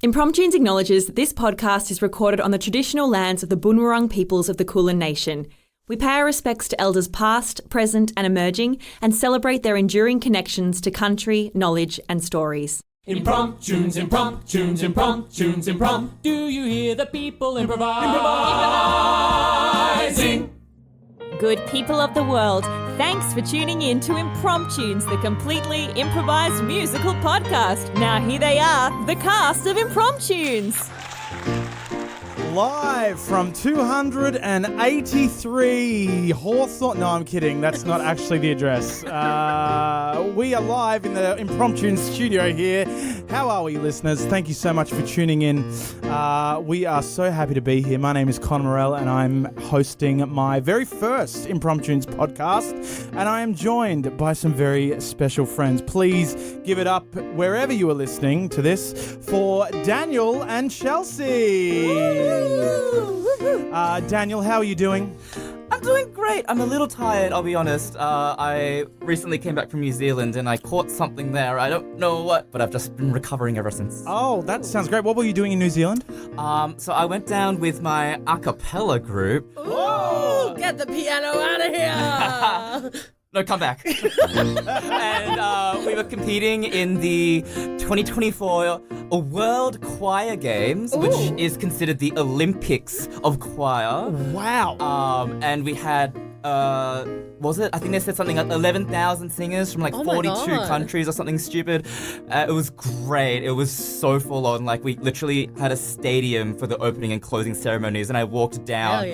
Impromptunes acknowledges that this podcast is recorded on the traditional lands of the Boonwurrung peoples of the Kulin Nation. We pay our respects to elders past, present and emerging and celebrate their enduring connections to country, knowledge and stories. Impromptunes, impromptunes, impromptunes, Do you hear the people improvising? Good people of the world, thanks for tuning in to Impromptunes, the completely improvised musical podcast. Now here they are, the cast of Impromptunes. Live from 283 Hawthorne. No, I'm kidding. That's not actually the address. We are live in the Impromptunes studio here. How are we, listeners? Thank you so much for tuning in. We are so happy to be here. My name is Morel, and I'm hosting my very first Impromptunes podcast. And I am joined by some very special friends. Please give it up wherever you are listening to this for Daniel and Chelsea. Daniel, how are you doing? I'm doing great. I'm a little tired, I'll be honest. I recently came back from New Zealand and I caught something there. I don't know what, but I've just been recovering ever since. Oh, that sounds great. What were you doing in New Zealand? So I went down with my a cappella group. Ooh, get the piano out of here! No, come back. And we were competing in the 2024 World Choir Games, which is considered the Olympics of choir. Wow. And we had, was it? I think they said something like 11,000 singers from like 42 countries or something stupid. It was great. It was so full on. Like, we literally had a stadium for the opening and closing ceremonies, and I walked down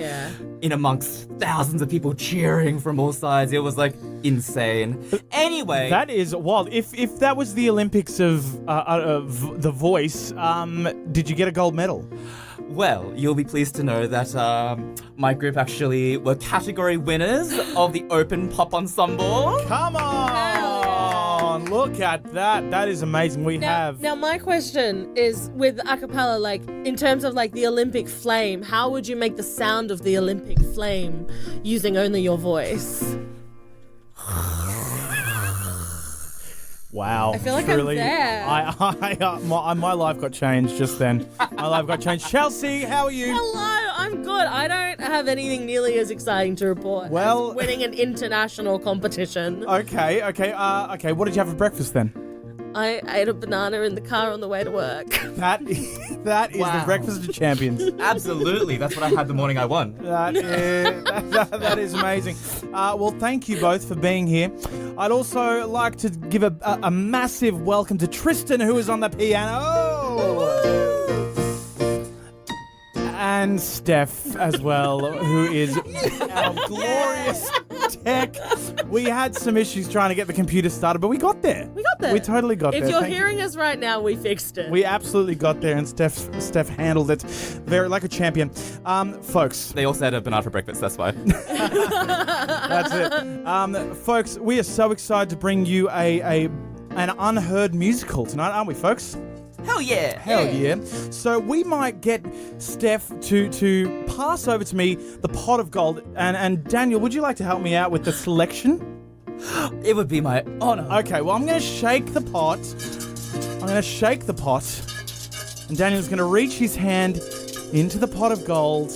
in amongst thousands of people cheering from all sides. It was like insane. Anyway, that is wild. If that was the Olympics of The Voice, did you get a gold medal? Well, you'll be pleased to know that my group actually were category winners of the Open Pop Ensemble. Come on! Look at that. That is amazing. Now, my question is, with a cappella, like, in terms of, like, the Olympic flame, how would you make the sound of the Olympic flame using only your voice? Wow. I feel like truly, I'm there. My life got changed just then. My life got changed. Chelsea, how are you? Hello, I'm good. I don't have anything nearly as exciting to report as winning an international competition. Okay. What did you have for breakfast then? I ate a banana in the car on the way to work. That is the breakfast of champions. Absolutely. That's what I had the morning I won. That is amazing. Well, thank you both for being here. I'd also like to give a massive welcome to Tristan, who is on the piano. And Steph as well, who is our glorious tech. We had some issues trying to get the computer started, but we got there. We totally got there. If you're hearing us right now, we fixed it. We absolutely got there, and Steph handled it very like a champion. Folks. They also had a banana for breakfast, that's why. That's it. Folks, we are so excited to bring you an unheard musical tonight, aren't we, folks? Hell yeah. Hell yeah. So we might get Steph to pass over to me the pot of gold. And Daniel, would you like to help me out with the selection? It would be my honor. Okay, well, I'm going to shake the pot. And Daniel's going to reach his hand into the pot of gold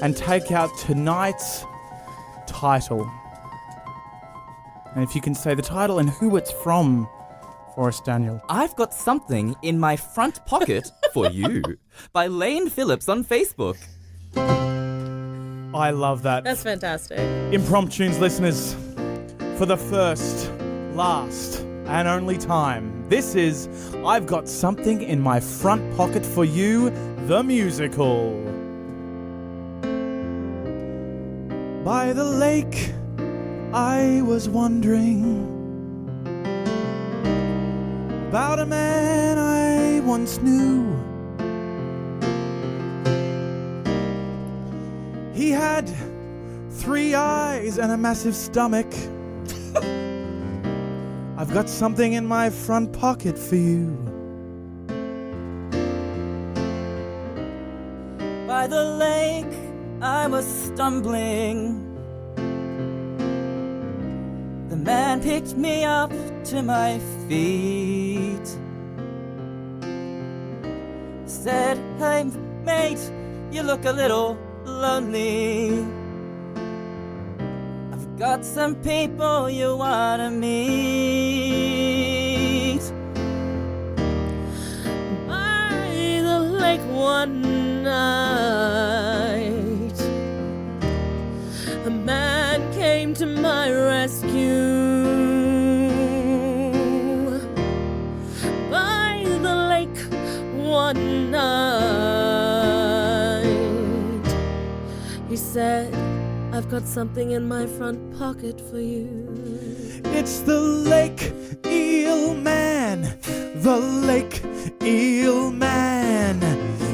and take out tonight's title. And if you can say the title and who it's from for us, Daniel. I've got something in my front pocket for you by Laine Phillips on Facebook. I love that. That's fantastic. Impromptunes listeners, for the first, last, and only time, this is I've Got Something in My Front Pocket for You, the musical. By the lake, I was wondering about a man I once knew. He had 3 eyes and a massive stomach. I've got something in my front pocket for you. By the lake, I was stumbling. The man picked me up to my feet. said, "Hey, mate, you look a little lonely. I've got some people you wanna meet." By the lake one night, a man came to my rescue. By the lake one night, he said, "I've got something in my front pocket for you." It's the Lake Eel-Man, the Lake Eel-Man.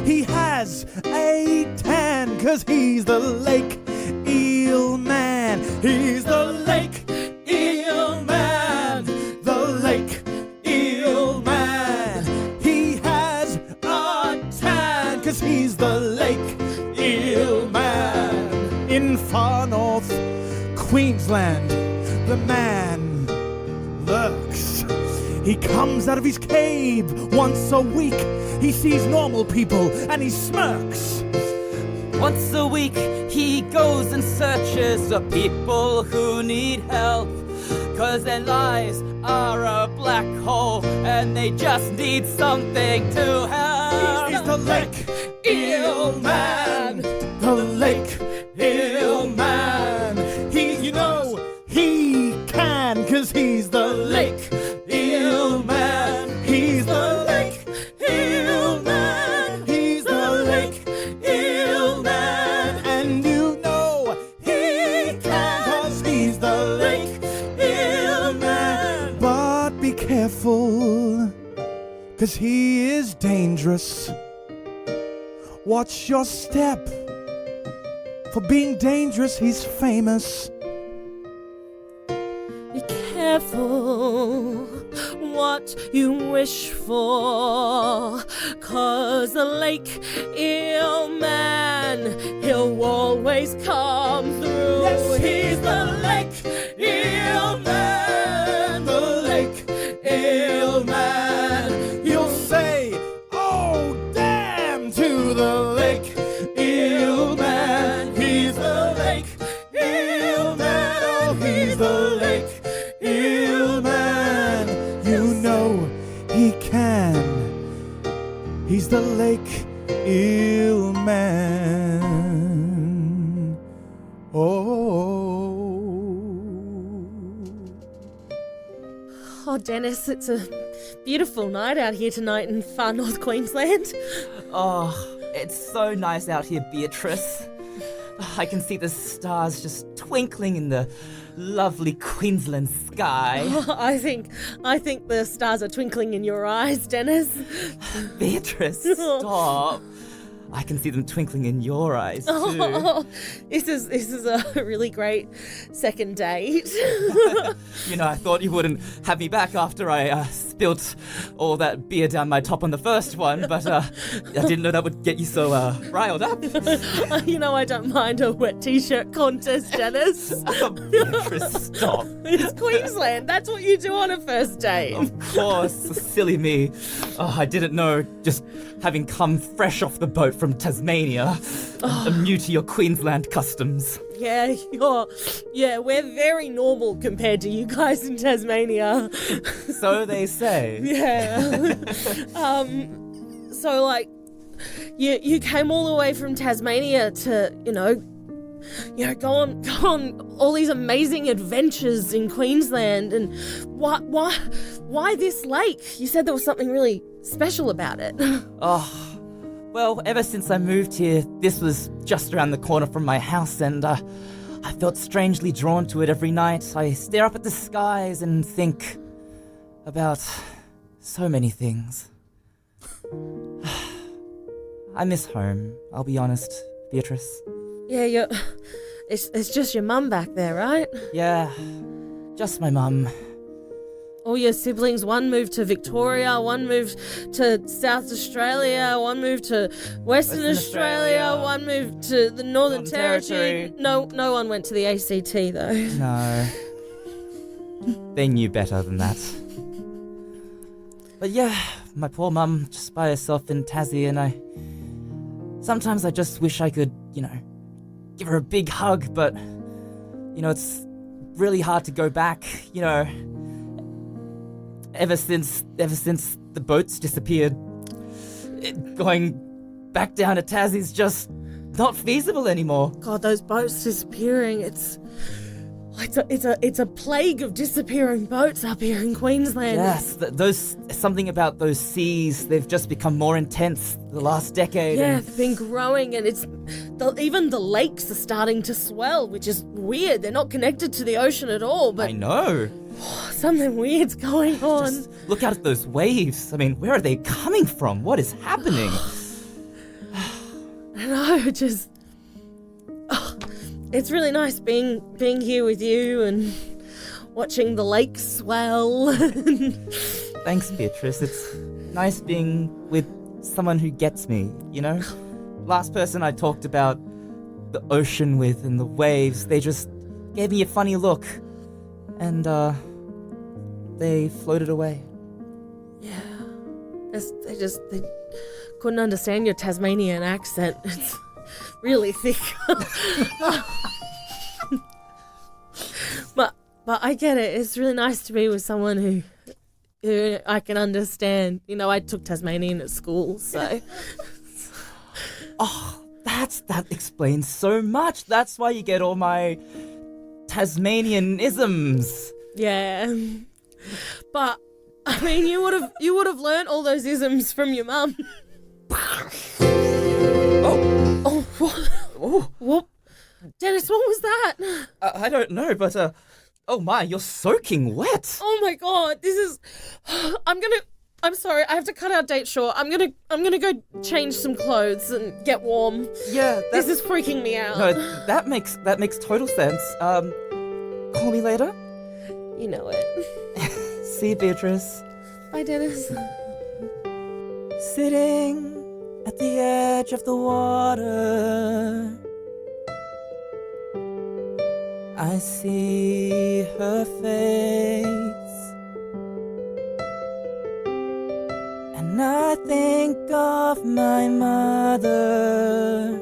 He has a tan, 'cause he's the Lake Eel-Man. He's the Lake Eel-Man, the Lake Eel-Man. He has a tan, 'cause he's the Lake Eel-Man. In far north Queensland, the man lurks. He comes out of his cave once a week. He sees normal people and he smirks. Once a week, he goes and searches for people who need help, 'cause their lives are a black hole and they just need something to help. He's the Lake Eel-Man, the Lake Eel-Man. He can, 'cause he's the Lake Eel-Man. He's the Lake Eel-Man. He's the Lake Eel-Man. And you know he can, 'cause he's the Lake Eel-Man. But be careful, 'cause he is dangerous. Watch your step. For being dangerous, he's famous. Be careful what you wish for, 'cause the Lake Eel-Man, he'll always come through. Yes, he's the Lake Eel-Man, the Lake Eel-Man. You'll say, "Oh, damn," to the Lake Eel-Man. He's the Lake Eel-Man. Oh, he's the Lake Eel-Man. You know he can. He's the Lake Eel-Man. Oh, Dennis, it's a beautiful night out here tonight in far north Queensland. Oh, it's so nice out here, Beatrice. I can see the stars just twinkling in the lovely Queensland sky. Oh, I think the stars are twinkling in your eyes, Dennis. Beatrice, stop. I can see them twinkling in your eyes too. Oh, this is a really great second date. I thought you wouldn't have me back after I spilt all that beer down my top on the first one, but I didn't know that would get you so riled up. I don't mind a wet t-shirt contest, Dennis. Beatrice, stop. It's Queensland. That's what you do on a first date. Of course, silly me. Oh, I didn't know, just having come fresh off the boat from Tasmania. I'm new to your Queensland customs. Yeah, we're very normal compared to you guys in Tasmania. So they say. Yeah. So like, you came all the way from Tasmania to, go on all these amazing adventures in Queensland, and why this lake? You said there was something really special about it. Oh, well, ever since I moved here, this was just around the corner from my house, and I felt strangely drawn to it every night. I stare up at the skies and think about so many things. I miss home, I'll be honest, Beatrice. Yeah, it's just your mum back there, right? Yeah, just my mum. All your siblings, one moved to Victoria, one moved to South Australia, one moved to Western Australia, one moved to the Northern Territory. No one went to the ACT though. No. They knew better than that. But yeah, my poor mum just by herself in Tassie, and sometimes I just wish I could, give her a big hug, but, it's really hard to go back, ever since the boats disappeared. Going back down to Tassie's just not feasible anymore. God, those boats disappearing, it's a plague of disappearing boats up here in Queensland. Yes, something about those seas, they've just become more intense the last decade. Yeah, they've been growing, and even the lakes are starting to swell, which is weird. They're not connected to the ocean at all, but I know. Something weird's going on. Just look out at those waves. I mean, where are they coming from? What is happening? I know, just... it's really nice being here with you and watching the lake swell. Thanks, Beatrice. It's nice being with someone who gets me, Last person I talked about the ocean with and the waves, they just gave me a funny look. And, they floated away. Yeah. They couldn't understand your Tasmanian accent. It's really thick. But I get it. It's really nice to be with someone who I can understand. I took Tasmanian at school, so... Oh, that explains so much. That's why you get all my Tasmanian-isms. Yeah. But I mean, you would have learnt all those isms from your mum. Oh, what? Oh, What? Dennis, what was that? I don't know, but oh my, you're soaking wet. Oh my God, this is. I'm sorry, I have to cut our date short. I'm gonna go change some clothes and get warm. Yeah, This is freaking me out. No, that makes total sense. Call me later. You know it. See you, Beatrice. Bye, Dennis. Sitting at the edge of the water, I see her face, and I think of my mother,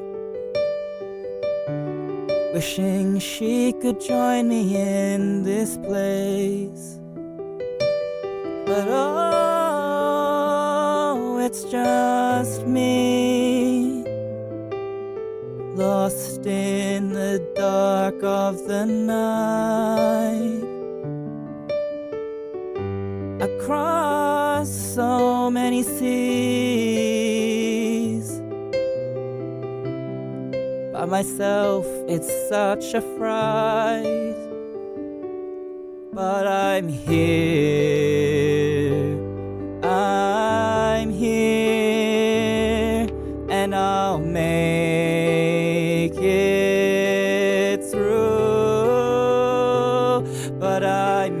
wishing she could join me in this place. But oh, it's just me, lost in the dark of the night, across so many seas. By myself, it's such a fright, but I'm here, and I'll make it through. But I'm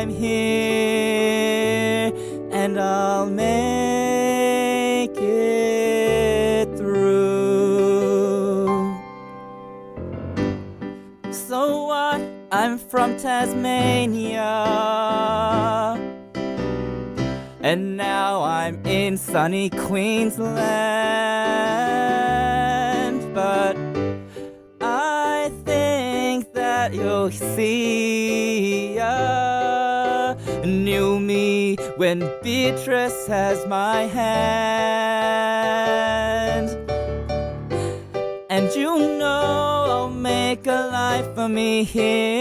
here, and I'll make it through. So what? I'm from Tasmania, and now I'm in sunny Queensland. But I think that you'll see knew me when Beatrice has my hand. And you know I'll make a life for me here.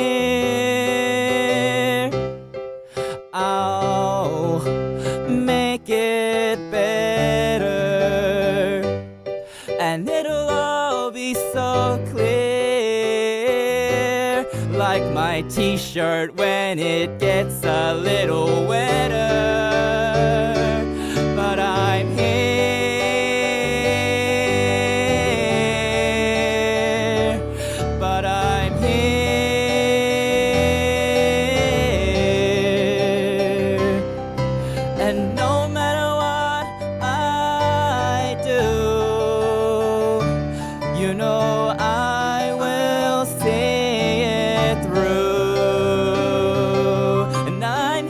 I'll make it better, and it'll all be so clear, like my t-shirt when it gets a little wetter. But I'm here, but I'm here, and no matter what I do, you know I will see it through. And I'm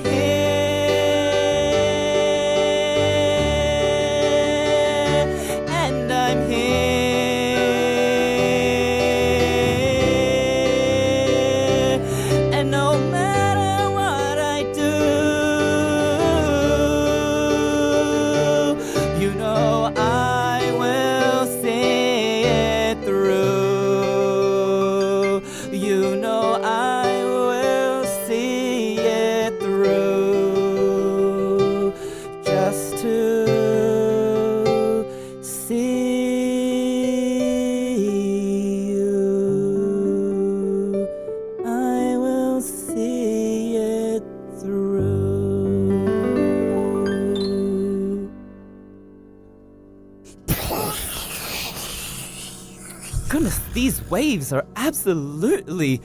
goodness, these waves are absolutely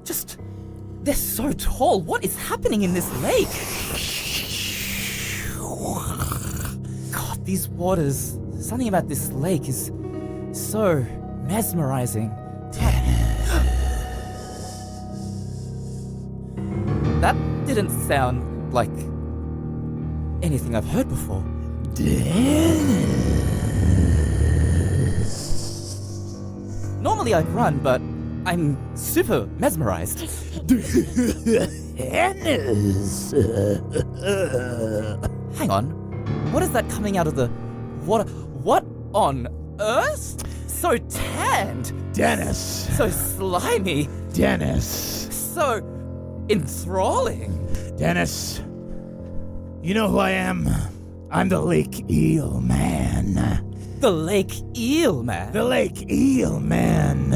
just... They're so tall. What is happening in this lake? God, these waters... Something about this lake is so mesmerizing. That didn't sound like anything I've heard before. Normally I'd run, but I'm super mesmerized. Hang on. What is that coming out of the water? What on earth? So tanned. Dennis. So slimy. Dennis. So enthralling. Dennis. You know who I am? I'm the Lake Eel-Man. The Lake Eel-Man. The Lake Eel-Man.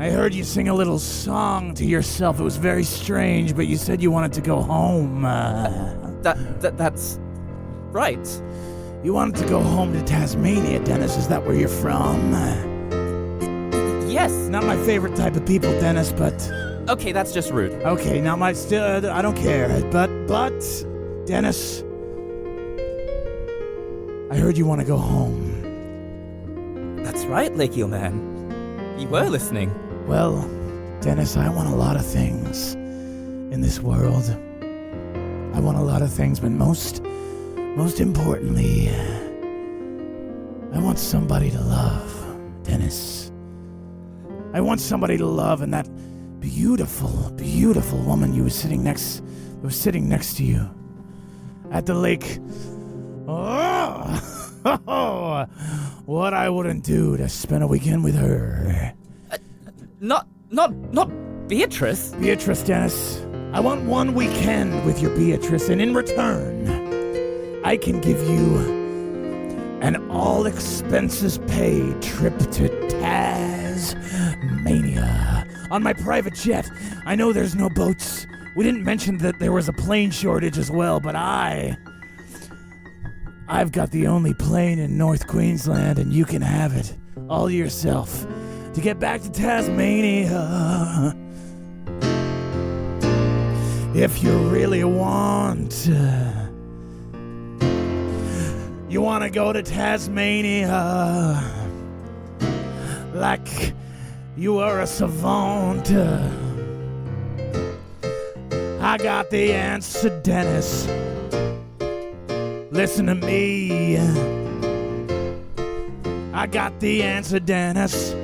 I heard you sing a little song to yourself. It was very strange, but you said you wanted to go home. That's right. You wanted to go home to Tasmania, Dennis. Is that where you're from? Yes. Not my favorite type of people, Dennis, but... Okay, that's just rude. Okay, not my... I don't care. But, Dennis... I heard you want to go home. That's right, Lake Eel-Man. You were listening. Well, Dennis, I want a lot of things in this world. I want a lot of things, but most importantly, I want somebody to love, Dennis. I want somebody to love, and that beautiful, beautiful woman that was sitting next to you at the lake. Oh, what I wouldn't do to spend a weekend with her. Not Beatrice. Beatrice, Dennis. I want one weekend with your Beatrice, and in return, I can give you an all-expenses-paid trip to Tasmania on my private jet. I know there's no boats. We didn't mention that there was a plane shortage as well, but I've got the only plane in North Queensland, and you can have it all yourself to get back to Tasmania. If you really want, you want to go to Tasmania like you are a savant. I got the answer, Dennis. Listen to me. I got the answer, Dennis.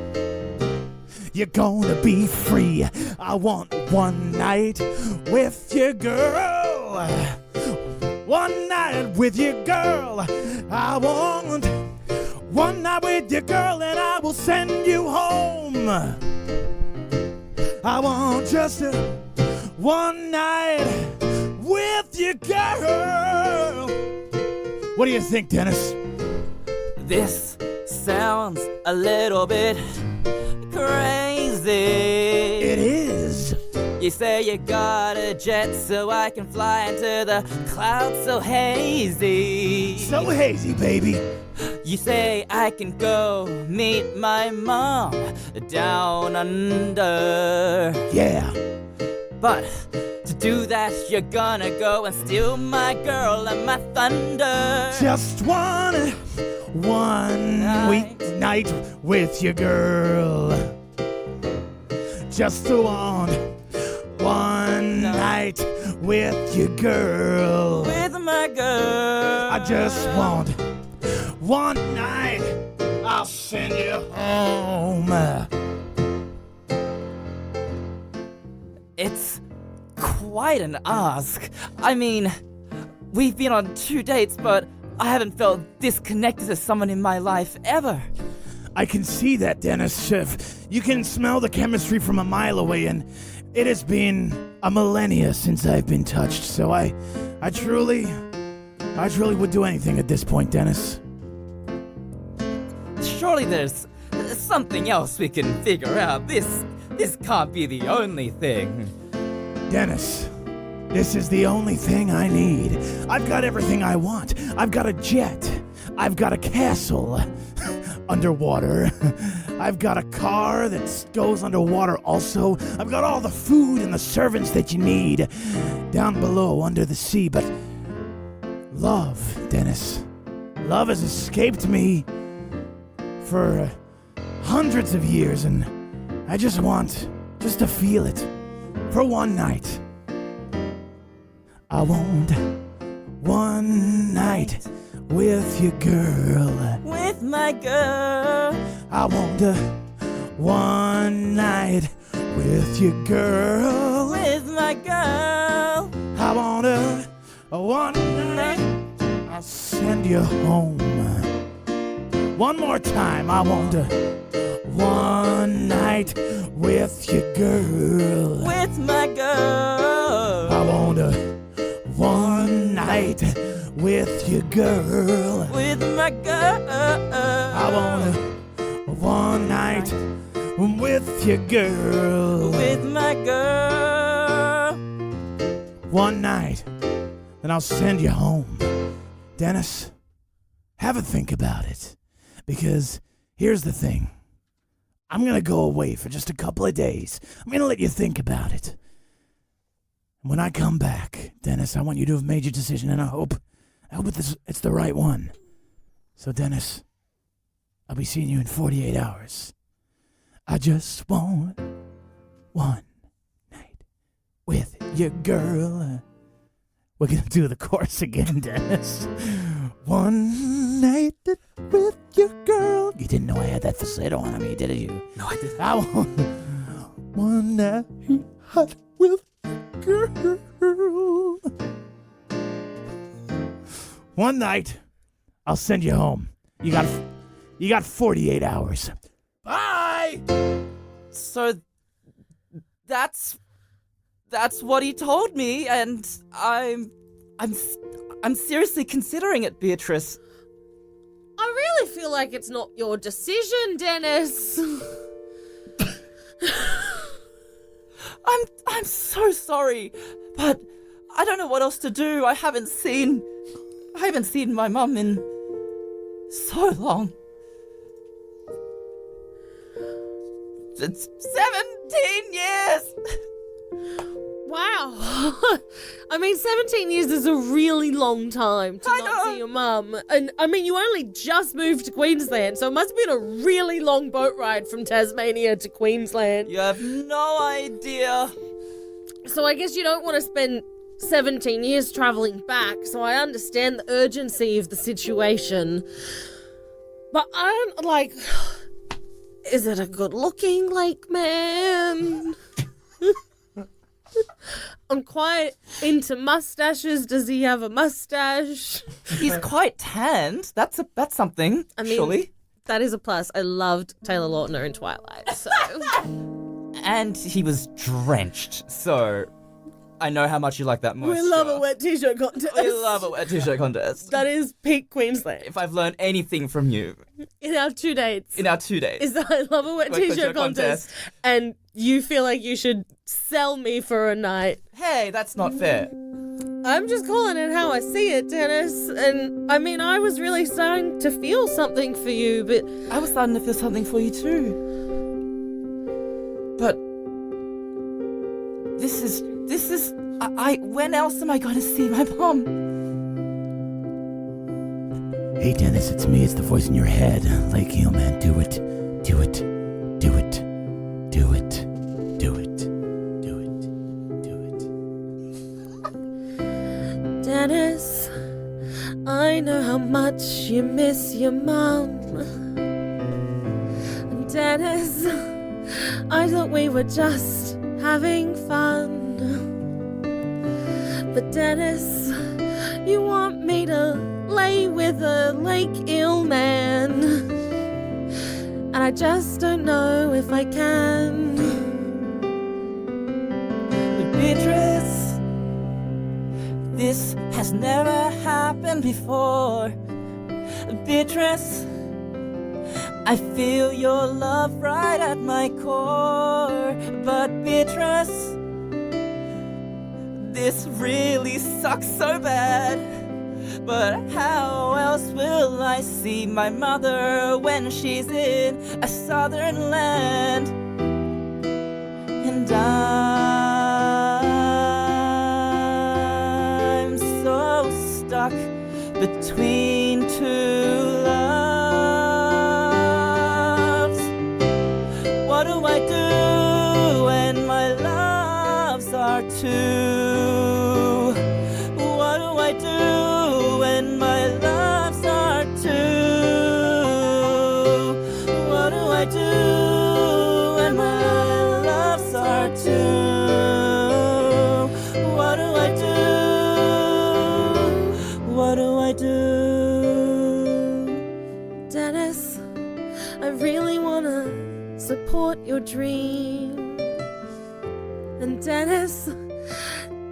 You're gonna be free. I want one night with your girl. One night with your girl. I want one night with your girl, and I will send you home. I want just one night with your girl. What do you think, Dennis? This sounds a little bit crazy. It is. You say you got a jet so I can fly into the clouds so hazy. So hazy, baby. You say I can go meet my mom down under. Yeah. But to do that, you're gonna go and steal my girl and my thunder. Just one night with your girl. Just one night with your girl. With my girl. I just want one night. I'll send you home. It's quite an ask. I mean, we've been on 2 dates, but I haven't felt this connected to someone in my life ever. I can see that, Dennis. You can smell the chemistry from a mile away, and it has been a millennia since I've been touched, so I truly would do anything at this point, Dennis. Surely there's something else we can figure out. This can't be the only thing. Dennis, this is the only thing I need. I've got everything I want. I've got a jet. I've got a castle underwater. I've got a car that goes underwater also. I've got all the food and the servants that you need down below under the sea. But love, Dennis, love has escaped me for hundreds of years, and I just want to feel it for one night. I want one night with your girl. With my girl. I want one night with your girl. With my girl. I want one night. I'll send you home. One more time. I want one night with your girl. With my girl. I want one night with your girl. With my girl. I want one night with your girl. With my girl. One night, then I'll send you home. Dennis, have a think about it. Because here's the thing. I'm going to go away for just a couple of days. I'm going to let you think about it. When I come back, Dennis, I want you to have made your decision, and I hope it's the right one. So, Dennis, I'll be seeing you in 48 hours. I just want one night with your girl. We're going to do the chorus again, Dennis. One night with your girl. You didn't know I had that falsetto on me, did you? No, I didn't. I want one night with your girl. One night, I'll send you home. You got 48 hours. Bye. So that's what he told me, and I'm seriously considering it, Beatrice. I really feel like it's not your decision, Dennis. I'm so sorry, but I don't know what else to do. I haven't seen my mum in so long. It's 17 years! Wow. I mean, 17 years is a really long time to not see your mum. And I mean, you only just moved to Queensland, so it must have been a really long boat ride from Tasmania to Queensland. You have no idea. So I guess you don't want to spend 17 years travelling back, so I understand the urgency of the situation. But is it a good-looking Lake Man? I'm quite into mustaches. Does he have a mustache? He's quite tanned. That's something, I mean, surely. That is a plus. I loved Taylor Lautner in Twilight, so... And he was drenched, so I know how much you like that moisture. We love a wet t-shirt contest. We love a wet t-shirt contest. That is peak Queensland. If I've learned anything from you In our 2 dates. in our 2 days. Is that I love a wet t-shirt contest. And you feel like you should sell me for a night. Hey, that's not fair. I'm just calling it how I see it, Dennis. And I mean, I was really starting to feel something for you, but... I was starting to feel something for you too. But this is when else am I going to see my mom? Hey, Dennis, it's me. It's the voice in your head. Lake Eel-Man, do it. Do it. Do it. Do it. Do it. Do it. Do it. Dennis, I know how much you miss your mum. Dennis, I thought we were just having fun. But Dennis, you want me to lay with a Lake Eel-Man, and I just don't know if I can. Beatrice, this has never happened before. Beatrice, I feel your love right at my core. But Beatrice, this really sucks so bad. But how else will I see my mother when she's in a southern land? And I'm so stuck between two loves. What do I do when my loves are two? What do I do when my loves are two? What do I do when my loves are two? What do I do? What do I do? Dennis, I really wanna support your dream. And Dennis,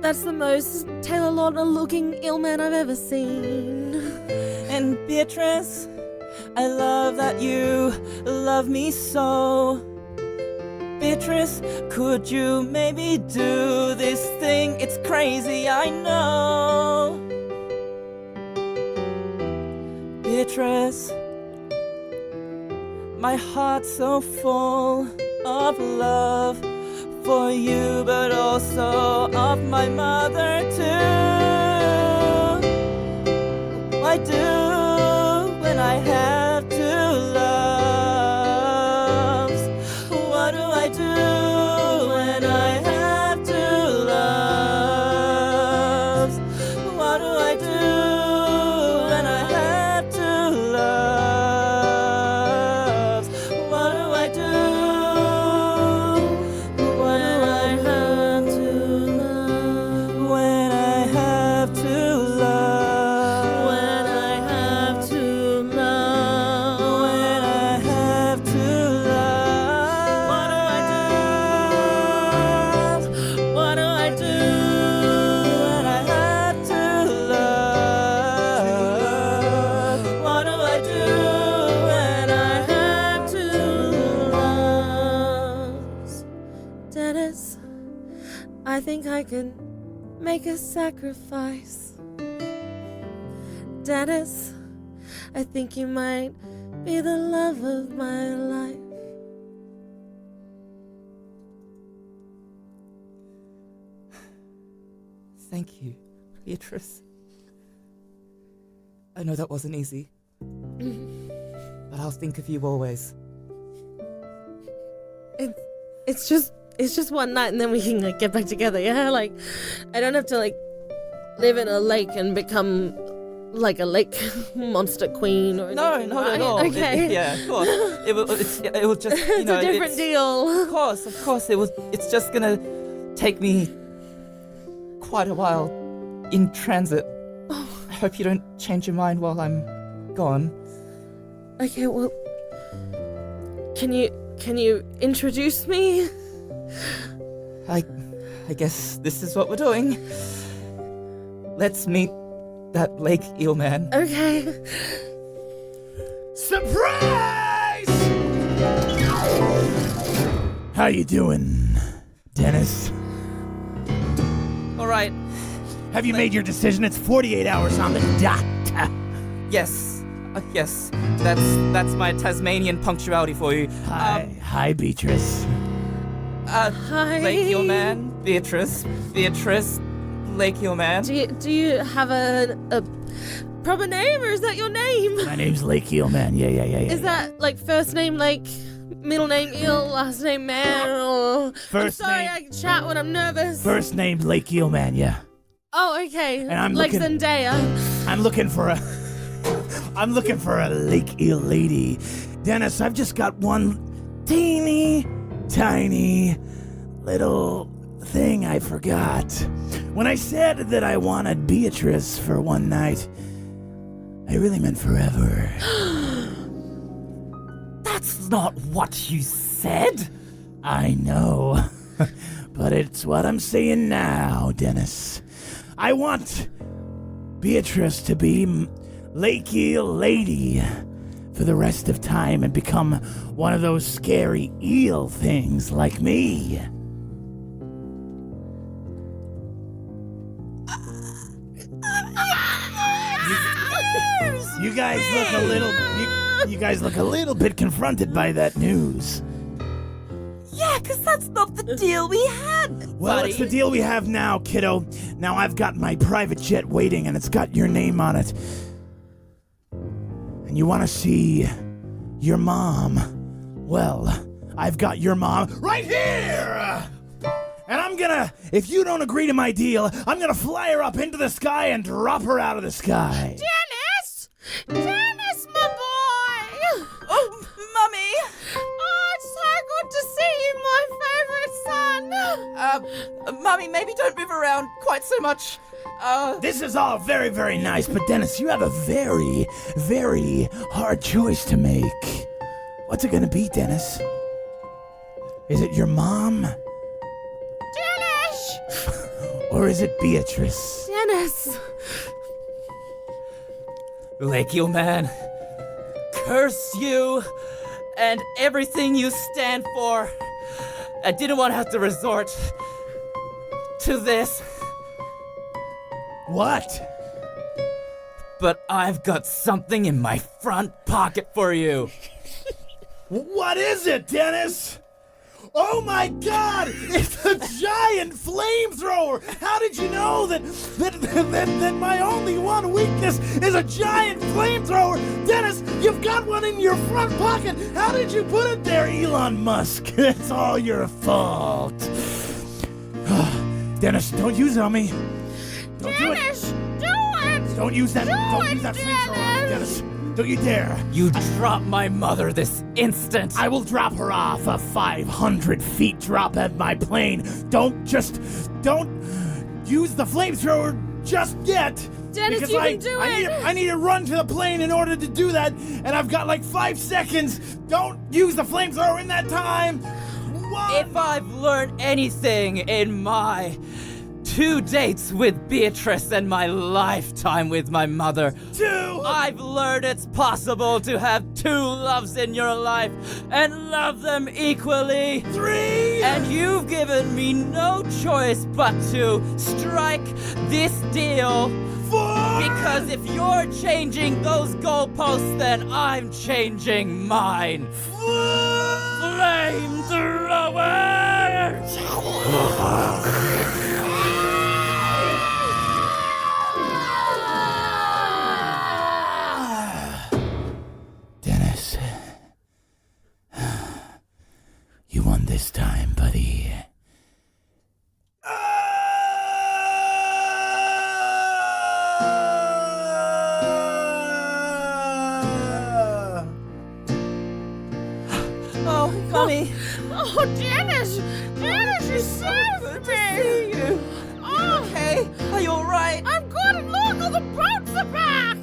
that's the most Taylor Lautner looking Eel-Man I've ever seen. And Beatrice, I love that you love me so. Beatrice, could you maybe do this thing? It's crazy, I know. Beatrice, my heart's so full of love for you, but also of my mother too. I do when I have two loves. What do I do when I have two loves? What do I do when I have two loves? What do I do? What do I have to love? When I have to love. When I have to love. When I have to love. What do I do? What do I do? When I have to love. What do I do when I have two loves? Dennis, I think I can make a sacrifice. Dennis, I think you might be the love of my life. Thank you, Beatrice. I know that wasn't easy, but I'll think of you always. It's just one night and then we can get back together, yeah? Like, I don't have to live in a lake and become like a lake monster queen or No, anything, not right? at all. Okay. Yeah, of course. It will just, It's a different deal. Of course. It's just gonna take me quite a while in transit. I hope you don't change your mind while I'm gone. Okay, well, can you introduce me? I guess this is what we're doing. Let's meet that Lake Eel-Man. Okay. Surprise! How you doing, Dennis? All right. Have you made your decision? It's 48 hours on the dot. Yes. Yes. That's my Tasmanian punctuality for you. Hi, Beatrice. Hi. Lake Eel-Man, Beatrice, Lake Eel-Man. Do you have a proper name, or is that your name? My name's Lake Eel-Man. Yeah. Is that like first name Lake, middle name Eel, last name Man, or... First I'm sorry, name- I chat when I'm nervous. First name Lake Eel-Man, yeah. Oh, okay. And I'm like looking- Zendaya. I'm looking for a Lake Eel lady. Dennis, I've just got one teeny tiny little thing I forgot. When I said that I wanted Beatrice for one night, I really meant forever. That's not what you said. I know, but it's what I'm saying now, Dennis. I want Beatrice to be Lake Eel lady for the rest of time and become one of those scary eel things like me. You guys look a little bit confronted by that news. Yeah, because that's not the deal we had, Well, buddy. it's the deal we have now, kiddo. Now I've got my private jet waiting, and it's got your name on it. And you want to see your mom? Well, I've got your mom right here! And I'm gonna, if you don't agree to my deal, I'm gonna fly her up into the sky and drop her out of the sky. Dennis! Dennis, my boy! Oh, Mummy! Oh, it's so good to see you, my favorite son! Mummy, maybe don't move around quite so much. This is all very, very nice, but Dennis, you have a very, very hard choice to make. What's it gonna be, Dennis? Is it your mom? Dennis! Or is it Beatrice? Dennis! Lake Eel-Man, curse you and everything you stand for. I didn't want to have to resort to this, What? but I've got something in my front pocket for you. What is it, Dennis? Oh my God! It's a giant flamethrower! How did you know that my only one weakness is a giant flamethrower? Dennis, you've got one in your front pocket! How did you put it there, Elon Musk? It's all your fault. Dennis, don't use it on me. Don't do it. Dennis, do it! Don't use that. Don't use that flamethrower on me, Dennis. Don't you dare. You drop my mother this instant. I will drop her off a 500 feet drop at my plane. Don't use the flamethrower just yet. Dennis, because you can do it. I need to run to the plane in order to do that, and I've got like 5 seconds. Don't use the flamethrower in that time. 1. If I've learned anything in my 2 dates with Beatrice and my lifetime with my mother, 2. I've learned it's possible to have 2 loves in your life and love them equally. 3. And you've given me no choice but to strike this deal. 4. Because if you're changing those goalposts, then I'm changing mine. Flamethrower! Dennis, you won this time, buddy. Oh, Mommy. Oh, Dennis! Dennis, you saved me! Oh, Hey, are you alright? I'm good, and look, all the boats are back!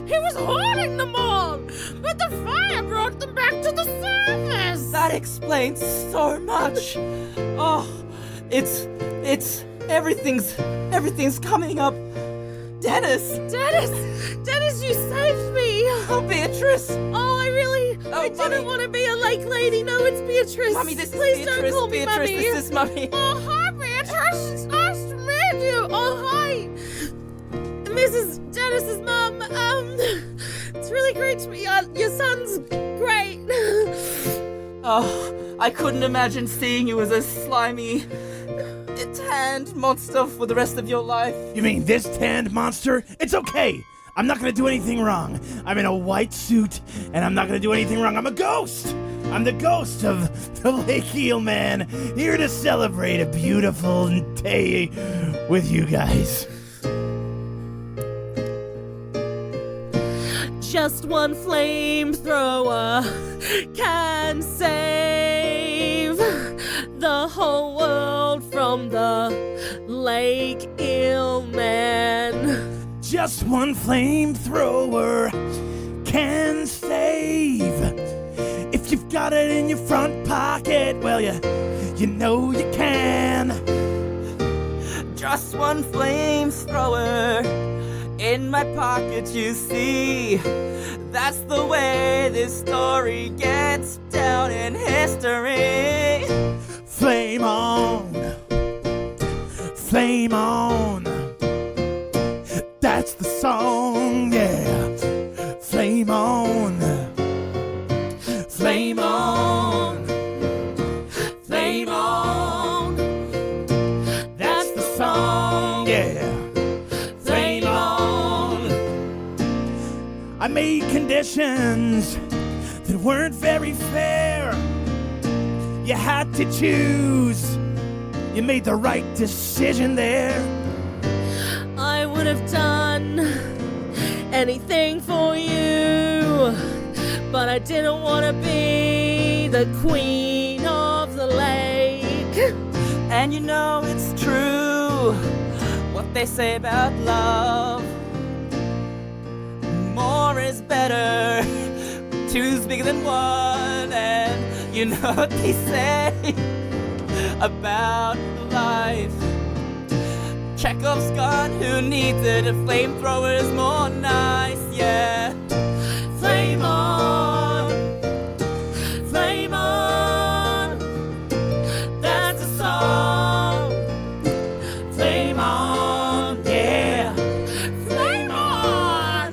He was hoarding them all, but the fire brought them back to the surface! That explains so much. Oh, it's everything's coming up. Dennis, Dennis, you saved me! oh Beatrice, Oh, I Mummy. didn't want to be a lake lady. No, it's Beatrice. Mummy, this Please is don't Beatrice. call me Beatrice, Mummy. this is Mummy. Oh, hi, Beatrice. It's nice to meet you. Oh, hi. This is Dennis's mum. It's really great to meet you. Your son's great. Oh, I couldn't imagine seeing you as a slimy, tanned monster for the rest of your life. You mean this tanned monster? It's okay. I'm not gonna do anything wrong. I'm in a white suit, and I'm not gonna do anything wrong. I'm a ghost. I'm the ghost of the Lake Eel-Man, here to celebrate a beautiful day with you guys. Just one flamethrower can save the whole world from the Lake Eel-Man. Just one flamethrower can save. If you've got it in your front pocket, well, you know you can. Just one flamethrower in my pocket, you see. That's the way this story gets down in history. Flame on. Flame on. That's That's the song, yeah. Flame on. Flame on. Flame on. That's the song, yeah. Flame on. I made conditions that weren't very fair. You had to choose. You made the right decision there. I would have done anything for you, but I didn't want to be the queen of the lake. And you know it's true what they say about love. More is better. Two's bigger than one. And you know what they say about life. Chekhov's gun, who needs it? A flamethrower is more nice, yeah. Flame on. Flame on. That's the song. Flame on, yeah. Flame on.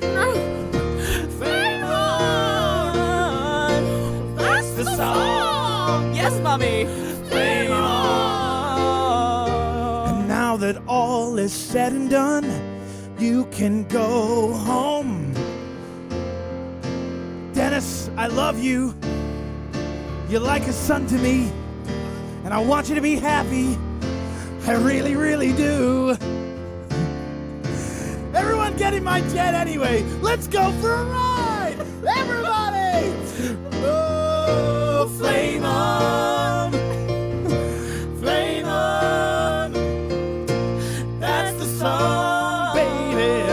Flame on. That's the song. Yes, mommy. Flame on. And now that all is said and done, you can go home. Dennis, I love you. You're like a son to me, and I want you to be happy. I really, really do. Everyone get in my jet anyway. Let's go for a ride. Everybody. Oh, flame on. Flame on. That's the song, baby.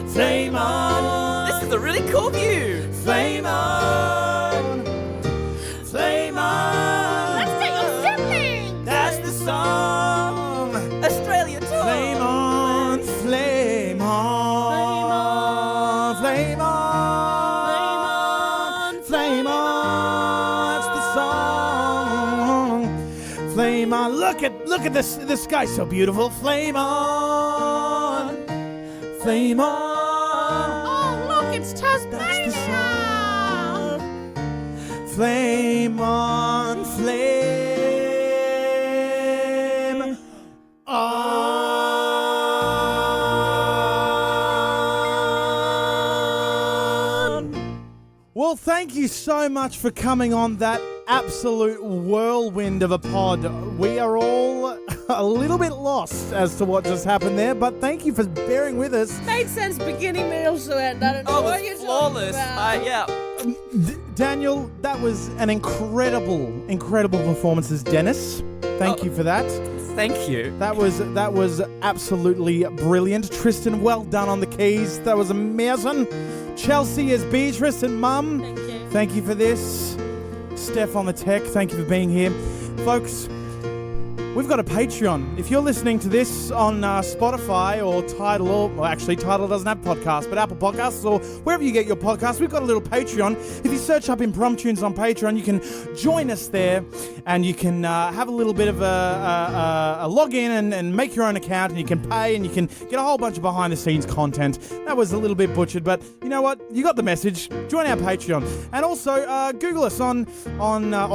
Flame on. This is a really cool view. Flame on. Flame on. Let's take your sibling. That's the song. Australia too. Flame on. Flame on. Flame on. Flame on. That's the song. Flame on. Look at this. The sky's so beautiful. Flame on. Flame on. Oh, look, it's Tasmania. That's the song. Flame on. Flame on. Well, thank you so much for coming on that absolute whirlwind of a pod. We are all a little bit lost as to what just happened there, but thank you for bearing with us. Made sense beginning, middle to end. I don't know Oh, what it you're was flawless. talking about. Yeah. Daniel, that was an incredible performance as Dennis. Thank you for that. Thank you. That was absolutely brilliant. Tristan, well done on the keys. That was amazing. Chelsea as Beatrice and Mum. Thank you. Thank you for this. Steph on the tech, thank you for being here. Folks, we've got a Patreon. If you're listening to this on Spotify or Tidal, well, actually Tidal doesn't have podcasts, but Apple Podcasts or wherever you get your podcasts, we've got a little Patreon. If you search up Impromptunes on Patreon, you can join us there and you can have a little bit of a login and make your own account, and you can pay and you can get a whole bunch of behind-the-scenes content. That was a little bit butchered, but you know what? You got the message. Join our Patreon. And also Google us on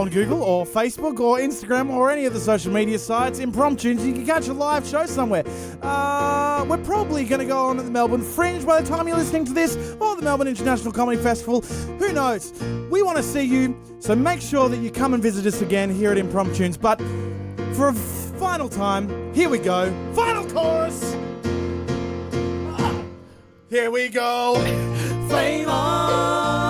Google or Facebook or Instagram or any of the social media sites. Impromptunes. You can catch a live show somewhere. We're probably going to go on at the Melbourne Fringe by the time you're listening to this, or the Melbourne International Comedy Festival. Who knows? We want to see you, so make sure that you come and visit us again here at Impromptunes. But for a final time, here we go. Final chorus. Here we go. Flame on.